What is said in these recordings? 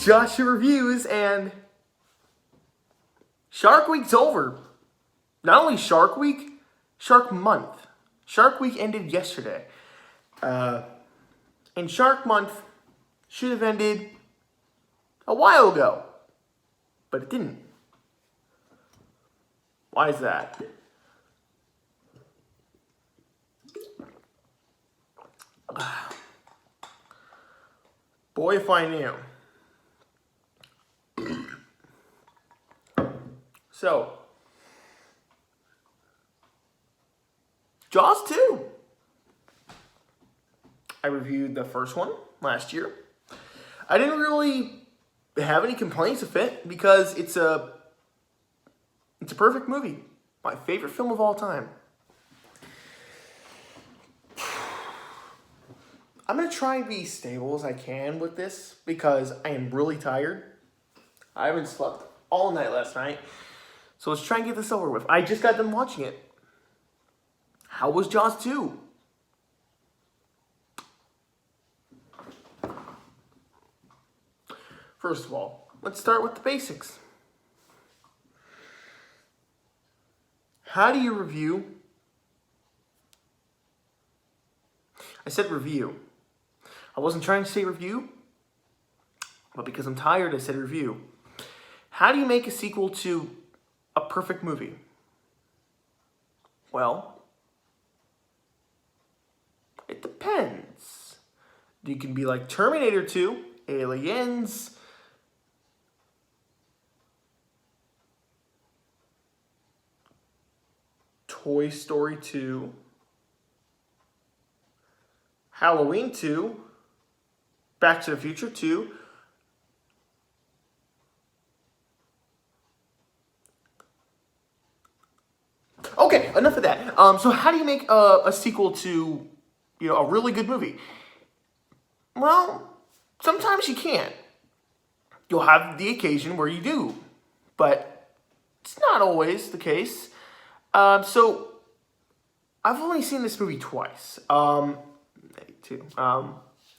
It's Joshua Reviews, and Shark Week's over. Not only Shark Week, Shark Month. Shark Week ended yesterday. And Shark Month should have ended a while ago, but it didn't. Why is that? Boy, if I knew. So, Jaws 2. I reviewed the first one last year. I didn't really have any complaints with it because it's a perfect movie. My favorite film of all time. I'm going to try and be stable as I can with this because I am really tired. I haven't slept all night last night. So let's try and get this over with. I just got done watching it. How was Jaws 2? First of all, let's start with the basics. How do you review? I said review. I wasn't trying to say review, but because I'm tired, I said review. How do you make a sequel to a perfect movie? Well, it depends. You can be like Terminator 2, Aliens, Toy Story 2, Halloween 2, Back to the Future 2, okay, enough of that. So how do you make a sequel to, a really good movie? Well, sometimes you can't. You'll have the occasion where you do, but it's not always the case. So I've only seen this movie twice.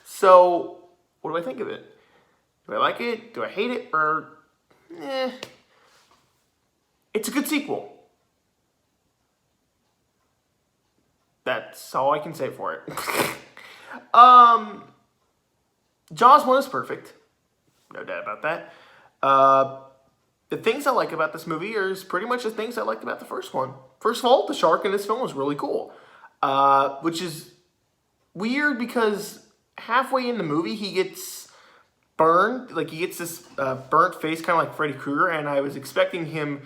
So what do I think of it? Do I like it? Do I hate it? Or, it's a good sequel. That's all I can say for it. Jaws 1 is perfect. No doubt about that. The things I like about this movie are pretty much the things I liked about the first one. First of all, the shark in this film was really cool. Which is weird because halfway in the movie, he gets burned. Like, he gets this burnt face, kind of like Freddy Krueger, and I was expecting him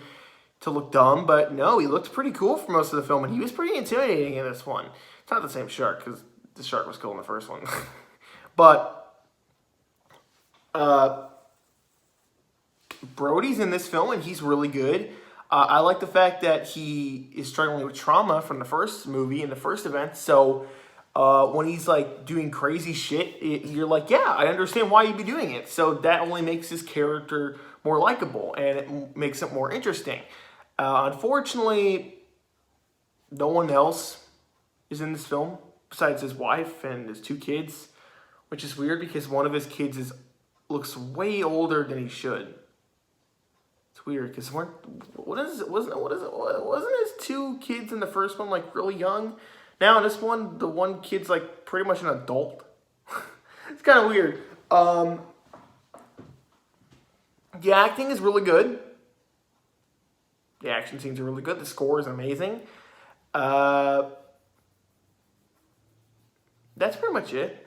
to look dumb, but no, he looked pretty cool for most of the film, and he was pretty intimidating in this one. It's not the same shark, because the shark was cool in the first one. But Brody's in this film, and he's really good. I like the fact that he is struggling with trauma from the first movie and the first event, so when he's like doing crazy shit, you're like, yeah, I understand why you'd be doing it. So that only makes his character more likable, and it makes it more interesting. Unfortunately, no one else is in this film besides his wife and his 2 kids, which is weird because one of his kids looks way older than he should. It's weird because wasn't his 2 kids in the first one like really young? Now in this one, the one kid's like pretty much an adult. It's kind of weird. The acting is really good. The action scenes are really good. The score is amazing. That's pretty much it.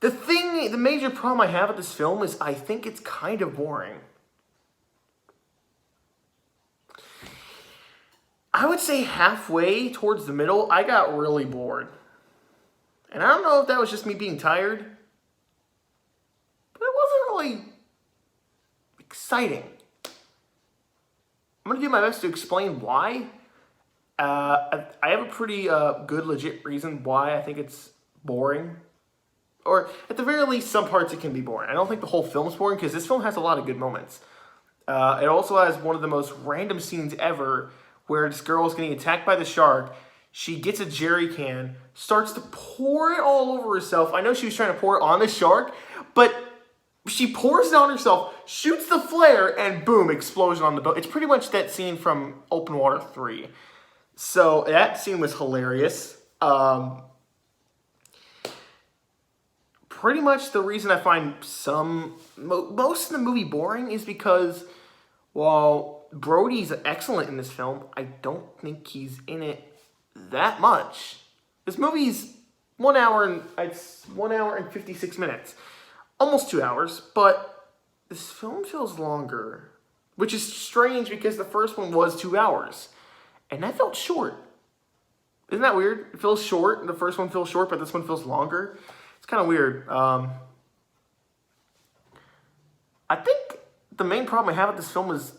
The major problem I have with this film is I think it's kind of boring. I would say halfway towards the middle, I got really bored. And I don't know if that was just me being tired, but it wasn't really exciting. I'm going to do my best to explain why. I have a pretty good, legit reason why I think it's boring. Or, at the very least, some parts it can be boring. I don't think the whole film's boring, because this film has a lot of good moments. It also has one of the most random scenes ever, where this girl is getting attacked by the shark. She gets a jerry can, starts to pour it all over herself. I know she was trying to pour it on the shark, but she pours it on herself, shoots the flare, and boom, explosion on the boat. It's pretty much that scene from Open Water 3. So that scene was hilarious. Pretty much the reason I find most of the movie boring is because while Brody's excellent in this film, I don't think he's in it that much. This movie's 1 hour and 56 minutes. Almost 2 hours, but this film feels longer, which is strange because the first one was 2 hours, and that felt short. Isn't that weird? It feels short. The first one feels short, but this one feels longer. It's kind of weird. I think the main problem I have with this film is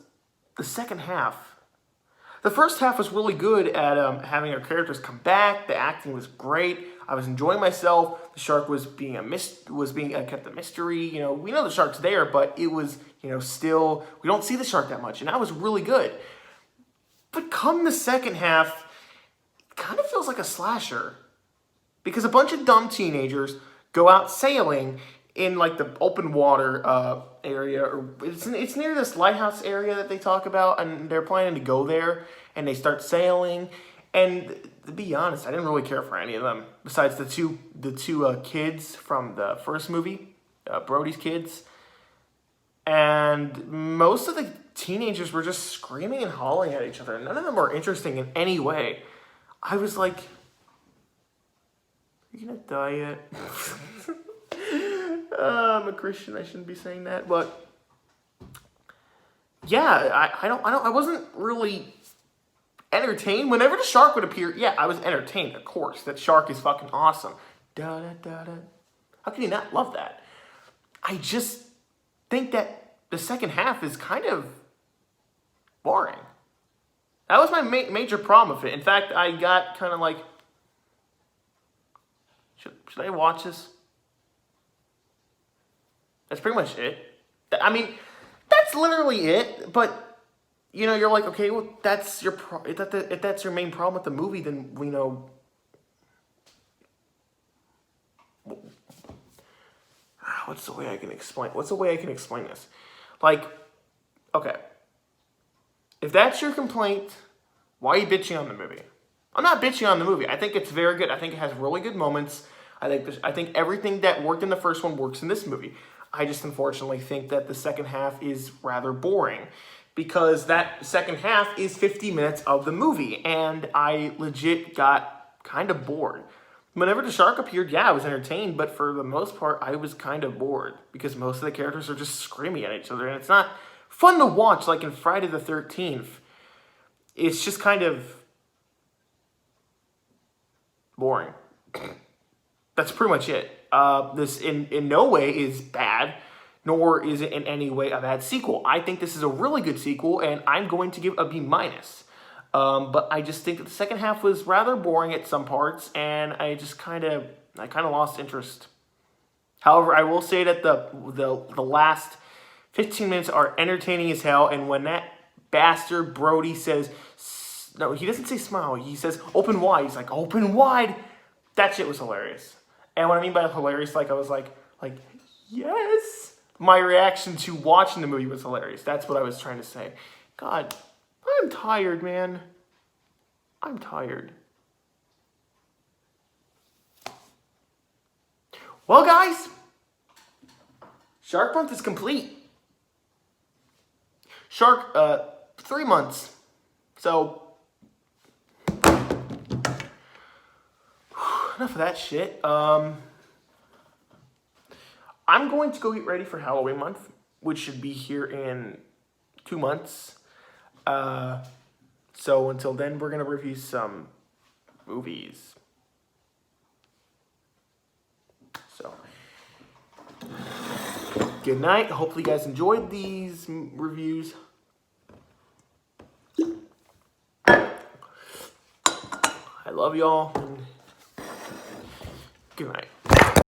the second half. The first half was really good at having our characters come back. The acting was great. I was enjoying myself. The shark was being kept a mystery. You know, we know the shark's there, but it was, you know, still, we don't see the shark that much, and that was really good. But come the second half, it kind of feels like a slasher, because a bunch of dumb teenagers go out sailing in like the open water area, or it's near this lighthouse area that they talk about, and they're planning to go there, and they start sailing. And to be honest, I didn't really care for any of them, besides the two kids from the first movie, Brody's kids. And most of the teenagers were just screaming and hollering at each other. None of them were interesting in any way. I was like, are you gonna die yet? I'm a Christian, I shouldn't be saying that, but yeah, I wasn't really entertained. Whenever the shark would appear, yeah, I was entertained, of course. That shark is fucking awesome. Da da da da. How can you not love that? I just think that the second half is kind of boring. That was my major problem with it. In fact, I got kind of like, should I watch this? That's pretty much it. I mean, that's literally it. But you know, you're like, okay, well, that's your if that's your main problem with the movie, then we know. What's the way I can explain this? Like, okay, if that's your complaint, why are you bitching on the movie? I'm not bitching on the movie. I think it's very good. I think it has really good moments. I think everything that worked in the first one works in this movie. I just unfortunately think that the second half is rather boring, because that second half is 50 minutes of the movie, and I legit got kind of bored. Whenever the shark appeared, yeah, I was entertained, but for the most part, I was kind of bored, because most of the characters are just screaming at each other, and it's not fun to watch like in Friday the 13th. It's just kind of boring. That's pretty much it. This in no way is bad, nor is it in any way a bad sequel. I think this is a really good sequel, and I'm going to give a B-. But I just think that the second half was rather boring at some parts, and I kind of lost interest. However, I will say that the last 15 minutes are entertaining as hell, and when that bastard Brody says, no, he doesn't say smile, he says open wide. He's like, open wide. That shit was hilarious. And what I mean by hilarious, like I was like, yes. My reaction to watching the movie was hilarious. That's what I was trying to say. God, I'm tired, man. I'm tired. Well, guys, Shark Month is complete. Shark, 3 months. So, enough of that shit. I'm going to go get ready for Halloween month, which should be here in 2 months. So until then, we're going to review some movies. So, good night. Hopefully you guys enjoyed these reviews. I love y'all. Good night.